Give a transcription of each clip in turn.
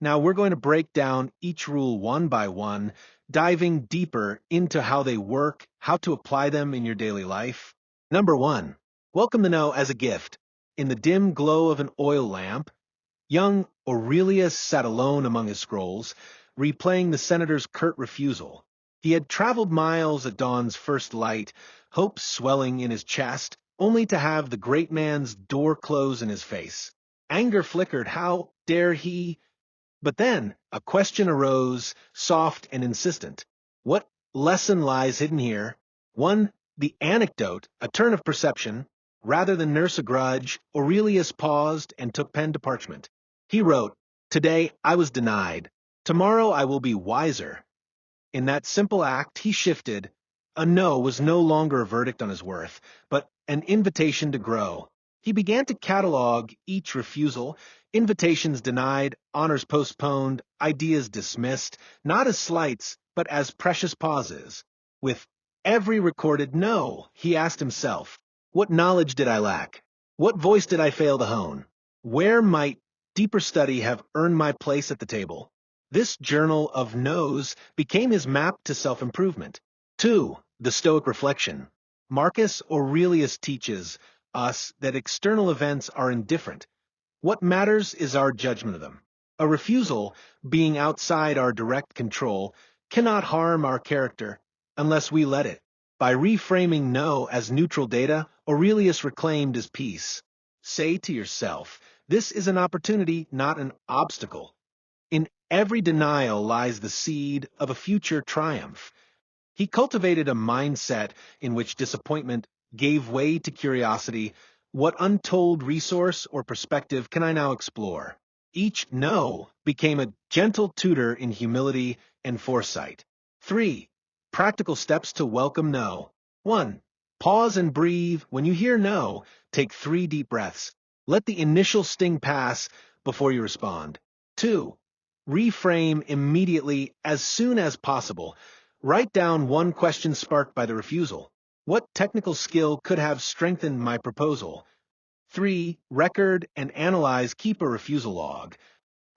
Now we're going to break down each rule one by one, diving deeper into how they work, how to apply them in your daily life. Number 1. Welcome the no as a gift. In the dim glow of an oil lamp, young Aurelius sat alone among his scrolls, replaying the senator's curt refusal. He had traveled miles at dawn's first light, hope swelling in his chest, only to have the great man's door close in his face. Anger flickered. How dare he? But then a question arose, soft and insistent. What lesson lies hidden here? One, the anecdote, a turn of perception. Rather than nurse a grudge, Aurelius paused and took pen to parchment. He wrote, "Today I was denied. Tomorrow I will be wiser." In that simple act, he shifted. A no was no longer a verdict on his worth, but an invitation to grow. He began to catalog each refusal, invitations denied, honors postponed, ideas dismissed, not as slights, but as precious pauses. With every recorded no, he asked himself, what knowledge did I lack? What voice did I fail to hone? Where might deeper study have earned my place at the table? This journal of no's became his map to self-improvement. 2. The Stoic reflection. Marcus Aurelius teaches us that external events are indifferent. What matters is our judgment of them. A refusal, being outside our direct control, cannot harm our character unless we let it. By reframing no as neutral data, Aurelius reclaimed his peace. Say to yourself, this is an opportunity, not an obstacle. In every denial lies the seed of a future triumph. He cultivated a mindset in which disappointment gave way to curiosity. What untold resource or perspective can I now explore? Each no became a gentle tutor in humility and foresight. 3. Practical steps to welcome no. 1. Pause and breathe. When you hear no, take 3 deep breaths. Let the initial sting pass before you respond. 2. Reframe immediately as soon as possible. Write down one question sparked by the refusal. What technical skill could have strengthened my proposal? 3. Record and analyze. Keep a refusal log.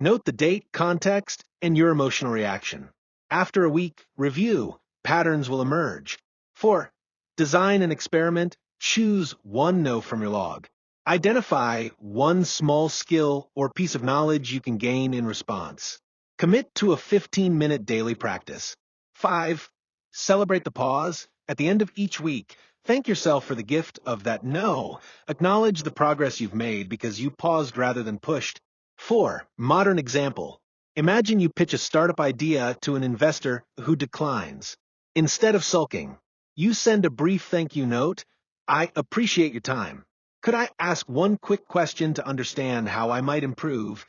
Note the date, context, and your emotional reaction. After a week, review. Patterns will emerge. 4. Design an experiment. Choose one no from your log. Identify one small skill or piece of knowledge you can gain in response. Commit to a 15-minute daily practice. 5. Celebrate the pause. At the end of each week, thank yourself for the gift of that no. Acknowledge the progress you've made because you paused rather than pushed. 4. Modern example. Imagine you pitch a startup idea to an investor who declines. Instead of sulking, you send a brief thank you note. I appreciate your time. Could I ask one quick question to understand how I might improve?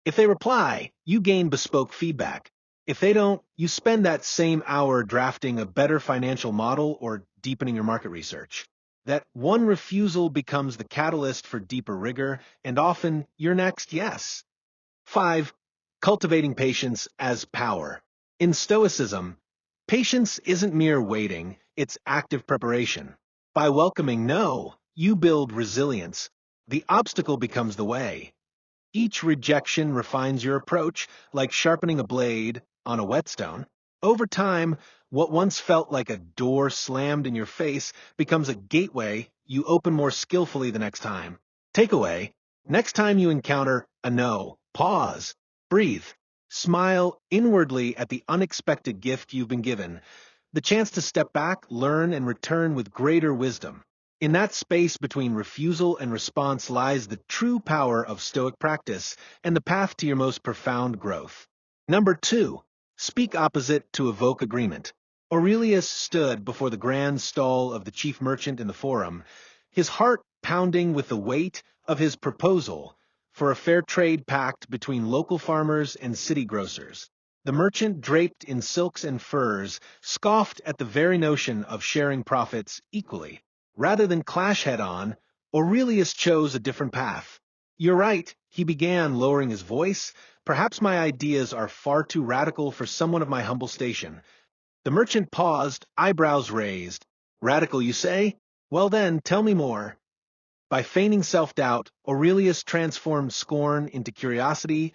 If they reply, you gain bespoke feedback. If they don't, you spend that same hour drafting a better financial model or deepening your market research. That one refusal becomes the catalyst for deeper rigor, and often your next yes. 5. Cultivating patience as power. In Stoicism, patience isn't mere waiting, it's active preparation. By welcoming no, you build resilience. The obstacle becomes the way. Each rejection refines your approach, like sharpening a blade on a whetstone. Over time, what once felt like a door slammed in your face becomes a gateway you open more skillfully the next time. Takeaway: next time you encounter a no, pause, breathe, smile inwardly at the unexpected gift you've been given, the chance to step back, learn, and return with greater wisdom. In that space between refusal and response lies the true power of Stoic practice and the path to your most profound growth. Number 2. Speak opposite to evoke agreement. Aurelius stood before the grand stall of the chief merchant in the forum, his heart pounding with the weight of his proposal for a fair trade pact between local farmers and city grocers. The merchant, draped in silks and furs, scoffed at the very notion of sharing profits equally. Rather than clash head-on, Aurelius chose a different path. You're right, he began, lowering his voice. Perhaps my ideas are far too radical for someone of my humble station. The merchant paused, eyebrows raised. Radical, you say? Well then, tell me more. By feigning self-doubt, Aurelius transformed scorn into curiosity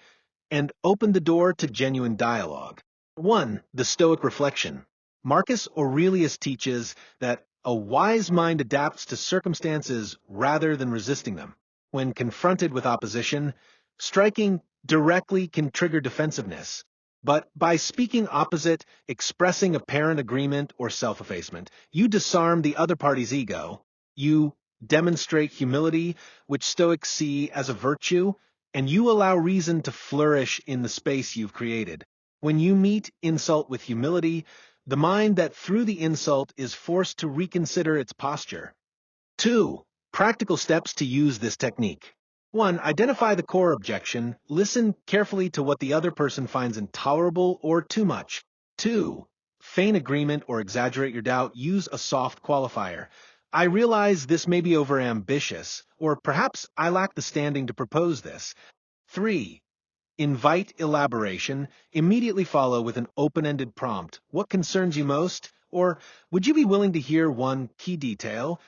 and opened the door to genuine dialogue. 1. The Stoic reflection. Marcus Aurelius teaches that a wise mind adapts to circumstances rather than resisting them. When confronted with opposition, striking directly can trigger defensiveness. But by speaking opposite, expressing apparent agreement or self-effacement, you disarm the other party's ego. You demonstrate humility, which Stoics see as a virtue, and you allow reason to flourish in the space you've created. When you meet insult with humility, the mind that through the insult is forced to reconsider its posture. 2. Practical steps to use this technique. 1. Identify the core objection. Listen carefully to what the other person finds intolerable or too much. 2. Feign agreement or exaggerate your doubt. Use a soft qualifier. I realize this may be overambitious, or perhaps I lack the standing to propose this. 3. Invite elaboration. Immediately follow with an open-ended prompt. What concerns you most? Or would you be willing to hear one key detail?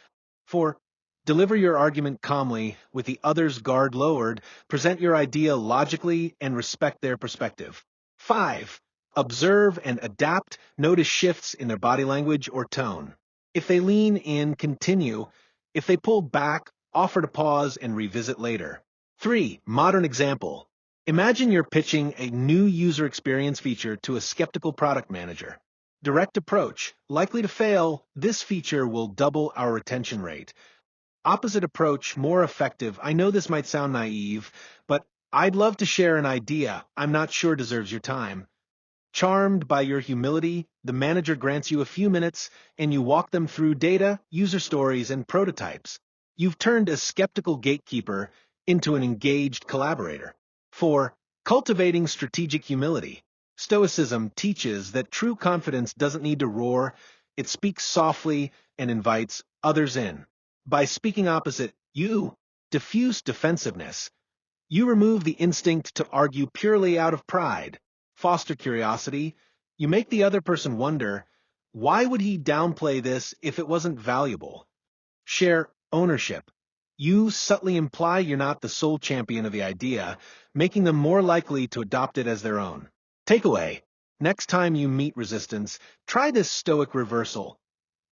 4. Deliver your argument calmly, with the other's guard lowered. Present your idea logically and respect their perspective. 5. Observe and adapt. Notice shifts in their body language or tone. If they lean in, continue. If they pull back, offer to pause and revisit later. 3. Modern example. Imagine you're pitching a new user experience feature to a skeptical product manager. Direct approach. Likely to fail, this feature will double our retention rate. Opposite approach, more effective. I know this might sound naive, but I'd love to share an idea I'm not sure deserves your time. Charmed by your humility, the manager grants you a few minutes and you walk them through data, user stories, and prototypes. You've turned a skeptical gatekeeper into an engaged collaborator. 4. Cultivating strategic humility. Stoicism teaches that true confidence doesn't need to roar, it speaks softly and invites others in. By speaking opposite, you diffuse defensiveness. You remove the instinct to argue purely out of pride. Foster curiosity. You make the other person wonder, why would he downplay this if it wasn't valuable? Share ownership. You subtly imply you're not the sole champion of the idea, making them more likely to adopt it as their own. Takeaway. Next time you meet resistance, try this Stoic reversal.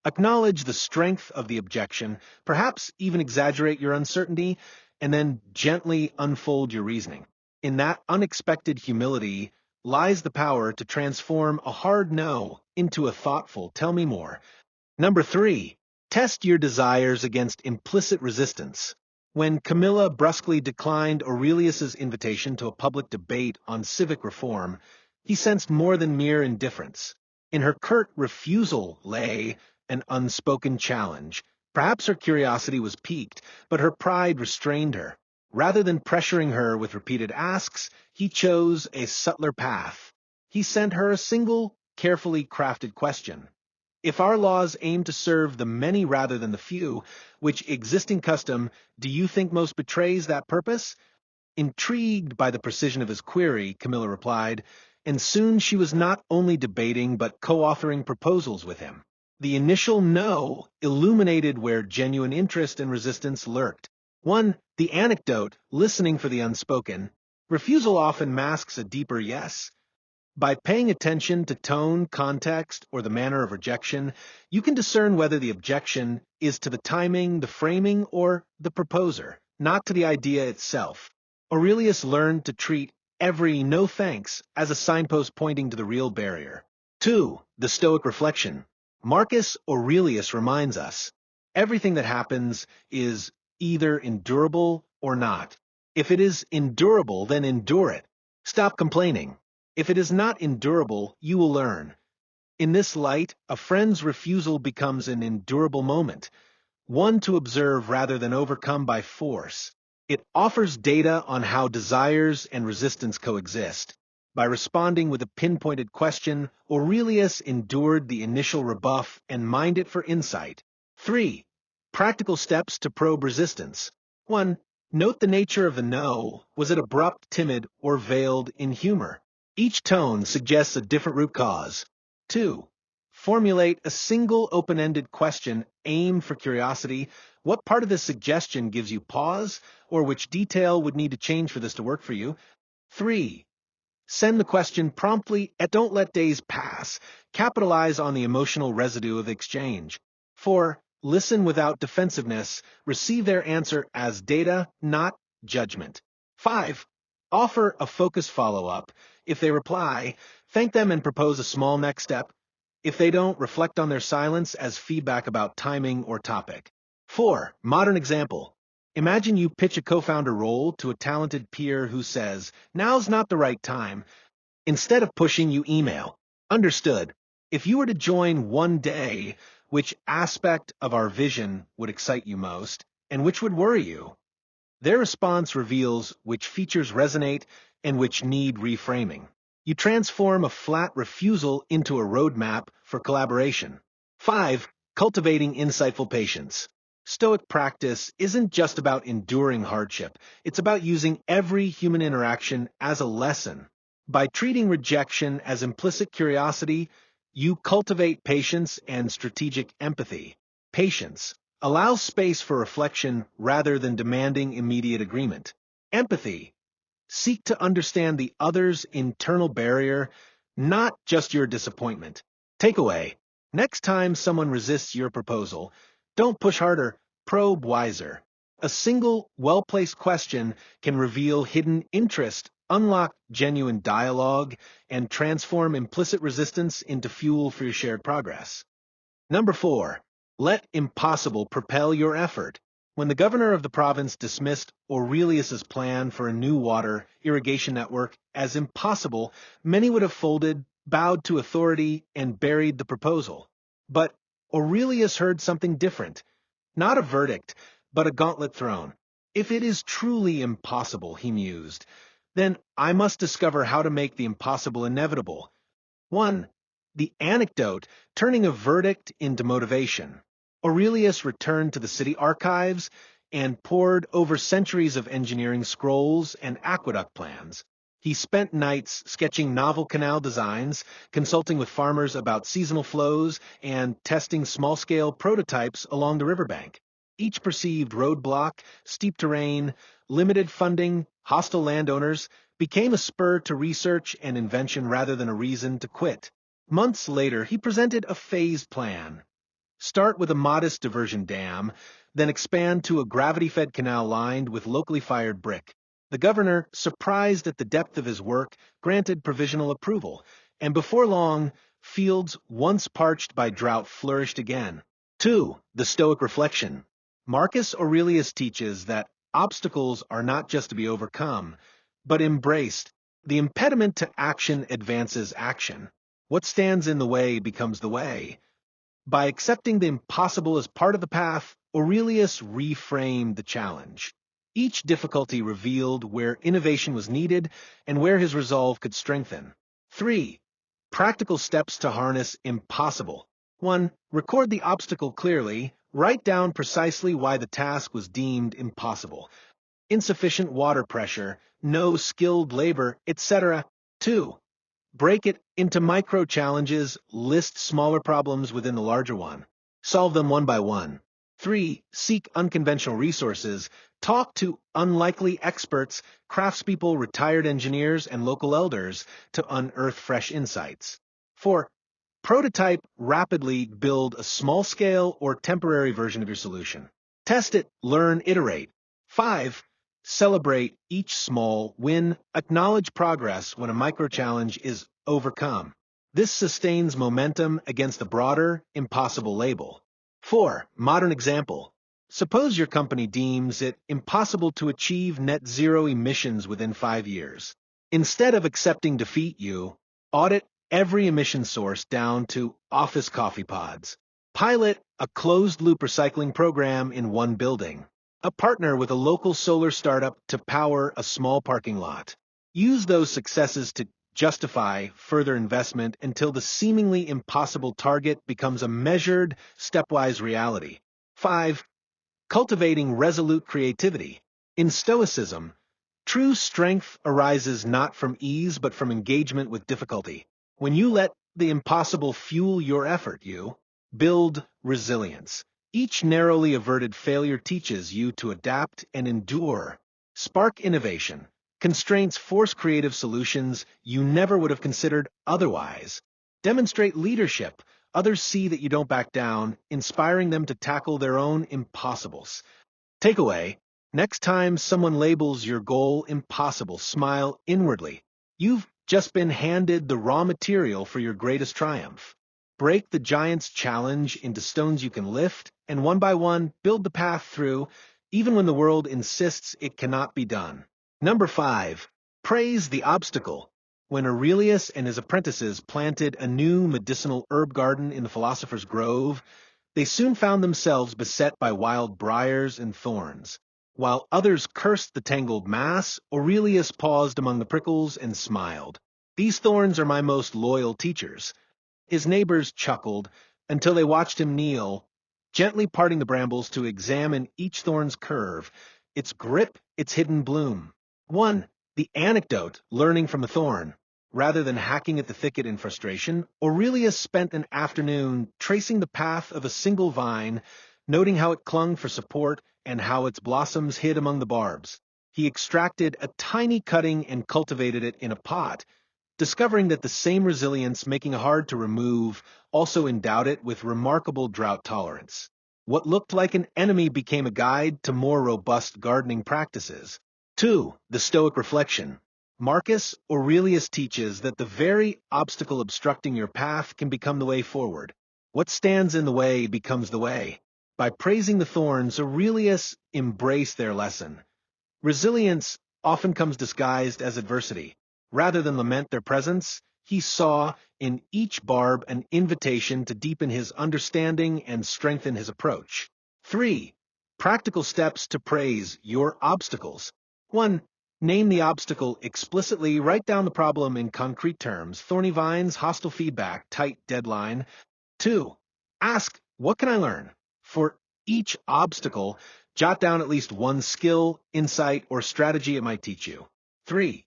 Acknowledge the strength of the objection, perhaps even exaggerate your uncertainty, and then gently unfold your reasoning. In that unexpected humility lies the power to transform a hard no into a thoughtful tell me more. Number 3. Test your desires against implicit resistance. When Camilla brusquely declined Aurelius's invitation to a public debate on civic reform, he sensed more than mere indifference. In her curt refusal lay an unspoken challenge. Perhaps her curiosity was piqued, but her pride restrained her. Rather than pressuring her with repeated asks, he chose a subtler path. He sent her a single, carefully crafted question. If our laws aim to serve the many rather than the few, which existing custom do you think most betrays that purpose? Intrigued by the precision of his query, Camilla replied, and soon she was not only debating but co-authoring proposals with him. The initial no illuminated where genuine interest and resistance lurked. 1. The anecdote, listening for the unspoken. Refusal often masks a deeper yes. By paying attention to tone, context, or the manner of rejection, you can discern whether the objection is to the timing, the framing, or the proposer, not to the idea itself. Aurelius learned to treat every no thanks as a signpost pointing to the real barrier. 2. The Stoic reflection. Marcus Aurelius reminds us, everything that happens is either endurable or not. If it is endurable, then endure it. Stop complaining. If it is not endurable, you will learn. In this light, a friend's refusal becomes an endurable moment, one to observe rather than overcome by force. It offers data on how desires and resistance coexist. By responding with a pinpointed question, Aurelius endured the initial rebuff and mined it for insight. 3. Practical steps to probe resistance. 1. Note the nature of the no. Was it abrupt, timid, or veiled in humor? Each tone suggests a different root cause. 2. Formulate a single open-ended question aimed for curiosity. What part of this suggestion gives you pause, or which detail would need to change for this to work for you? 3. Send the question promptly and don't let days pass. Capitalize on the emotional residue of the exchange. 4. Listen without defensiveness. Receive their answer as data, not judgment. 5. Offer a focused follow-up. If they reply, thank them and propose a small next step. If they don't, reflect on their silence as feedback about timing or topic. 4. Modern example. Imagine you pitch a co-founder role to a talented peer who says, "Now's not the right time." Instead of pushing, you email, "Understood. If you were to join one day, which aspect of our vision would excite you most, and which would worry you?" Their response reveals which features resonate and which need reframing. You transform a flat refusal into a roadmap for collaboration. 5. Cultivating insightful patience. Stoic practice isn't just about enduring hardship. It's about using every human interaction as a lesson. By treating rejection as implicit curiosity, you cultivate patience and strategic empathy. Patience allows space for reflection rather than demanding immediate agreement. Empathy. Seek to understand the other's internal barrier, not just your disappointment. Takeaway. Next time someone resists your proposal, don't push harder, probe wiser. A single, well-placed question can reveal hidden interest, unlock genuine dialogue, and transform implicit resistance into fuel for your shared progress. Number 4. Let impossible propel your effort. When the governor of the province dismissed Aurelius's plan for a new water irrigation network as impossible, many would have folded, bowed to authority, and buried the proposal. But Aurelius heard something different. Not a verdict, but a gauntlet thrown. If it is truly impossible, he mused, then I must discover how to make the impossible inevitable. 1. The anecdote, turning a verdict into motivation. Aurelius returned to the city archives and pored over centuries of engineering scrolls and aqueduct plans. He spent nights sketching novel canal designs, consulting with farmers about seasonal flows, and testing small-scale prototypes along the riverbank. Each perceived roadblock, steep terrain, limited funding, hostile landowners, became a spur to research and invention rather than a reason to quit. Months later, he presented a phased plan. Start with a modest diversion dam, then expand to a gravity-fed canal lined with locally fired brick. The governor, surprised at the depth of his work, granted provisional approval, and before long, fields once parched by drought flourished again. 2. The Stoic reflection. Marcus Aurelius teaches that obstacles are not just to be overcome, but embraced. The impediment to action advances action. What stands in the way becomes the way. By accepting the impossible as part of the path, Aurelius reframed the challenge. Each difficulty revealed where innovation was needed and where his resolve could strengthen. 3. Practical steps to harness impossible. 1. Record the obstacle clearly. Write down precisely why the task was deemed impossible. Insufficient water pressure, no skilled labor, etc. 2. Break it into micro-challenges, list smaller problems within the larger one. Solve them one by one. 3. Seek unconventional resources. Talk to unlikely experts, craftspeople, retired engineers, and local elders to unearth fresh insights. 4. Prototype rapidly. Build a small-scale or temporary version of your solution. Test it, learn, iterate. 5. Celebrate each small win. Acknowledge progress when a micro-challenge is overcome. This sustains momentum against the broader, impossible label. 4. Modern example. Suppose your company deems it impossible to achieve net zero emissions within 5 years. Instead of accepting defeat, you audit every emission source down to office coffee pods. Pilot a closed-loop recycling program in one building. A partner with a local solar startup to power a small parking lot. Use those successes to justify further investment until the seemingly impossible target becomes a measured, stepwise reality. 5. Cultivating resolute creativity. In Stoicism, true strength arises not from ease but from engagement with difficulty. When you let the impossible fuel your effort, you build resilience. Each narrowly averted failure teaches you to adapt and endure. Spark innovation. Constraints force creative solutions you never would have considered otherwise. Demonstrate leadership. Others see that you don't back down, inspiring them to tackle their own impossibles. Takeaway: next time someone labels your goal impossible, smile inwardly. You've just been handed the raw material for your greatest triumph. Break the giant's challenge into stones you can lift, and one by one, build the path through, even when the world insists it cannot be done. Number 5. Praise the obstacle. When Aurelius and his apprentices planted a new medicinal herb garden in the philosopher's grove, they soon found themselves beset by wild briars and thorns. While others cursed the tangled mass, Aurelius paused among the prickles and smiled. "These thorns are my most loyal teachers." His neighbors chuckled until they watched him kneel, gently parting the brambles to examine each thorn's curve, its grip, its hidden bloom. 1. The anecdote, learning from a thorn. Rather than hacking at the thicket in frustration, Aurelius spent an afternoon tracing the path of a single vine, noting how it clung for support and how its blossoms hid among the barbs. He extracted a tiny cutting and cultivated it in a pot, discovering that the same resilience making it hard to remove also endowed it with remarkable drought tolerance. What looked like an enemy became a guide to more robust gardening practices. 2. The Stoic reflection. Marcus Aurelius teaches that the very obstacle obstructing your path can become the way forward. What stands in the way becomes the way. By praising the thorns, Aurelius embraced their lesson. Resilience often comes disguised as adversity. Rather than lament their presence, he saw in each barb an invitation to deepen his understanding and strengthen his approach. 3. Practical steps to praise your obstacles. 1. Name the obstacle explicitly. Write down the problem in concrete terms: thorny vines, hostile feedback, tight deadline. 2. Ask, what can I learn? For each obstacle, jot down at least one skill, insight, or strategy it might teach you. 3.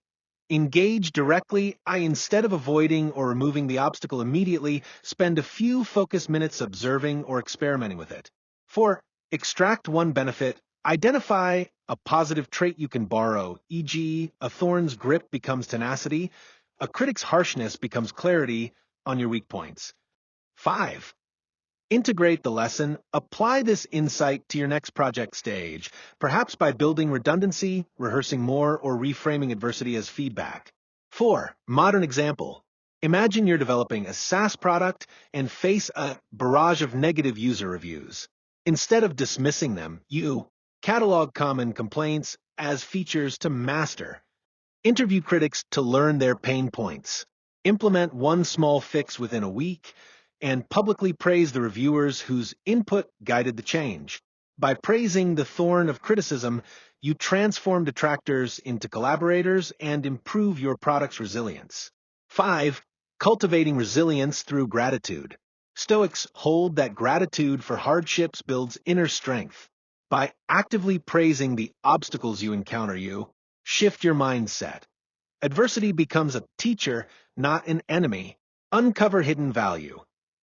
Engage directly. Instead of avoiding or removing the obstacle immediately, spend a few focused minutes observing or experimenting with it. 4. Extract one benefit. Identify a positive trait you can borrow, e.g., a thorn's grip becomes tenacity, a critic's harshness becomes clarity on your weak points. 5. Integrate the lesson. Apply this insight to your next project stage, perhaps by building redundancy, rehearsing more, or reframing adversity as feedback. 4. Modern example. Imagine you're developing a SaaS product and face a barrage of negative user reviews. Instead of dismissing them, you catalog common complaints as features to master. Interview critics to learn their pain points. Implement one small fix within a week, and publicly praise the reviewers whose input guided the change. By praising the thorn of criticism, you transform detractors into collaborators and improve your product's resilience. 5. Cultivating resilience through gratitude. Stoics hold that gratitude for hardships builds inner strength. By actively praising the obstacles you encounter, you shift your mindset. Adversity becomes a teacher, not an enemy. Uncover hidden value.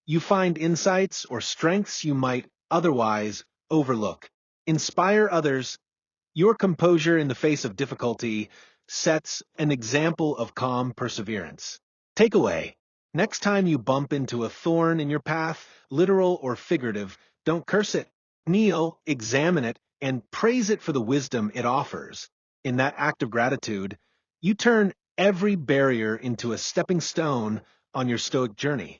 You find insights or strengths you might otherwise overlook. Inspire others. Your composure in the face of difficulty sets an example of calm perseverance. Takeaway: next time you bump into a thorn in your path, literal or figurative, don't curse it. Kneel, examine it, and praise it for the wisdom it offers. In that act of gratitude, you turn every barrier into a stepping stone on your Stoic journey.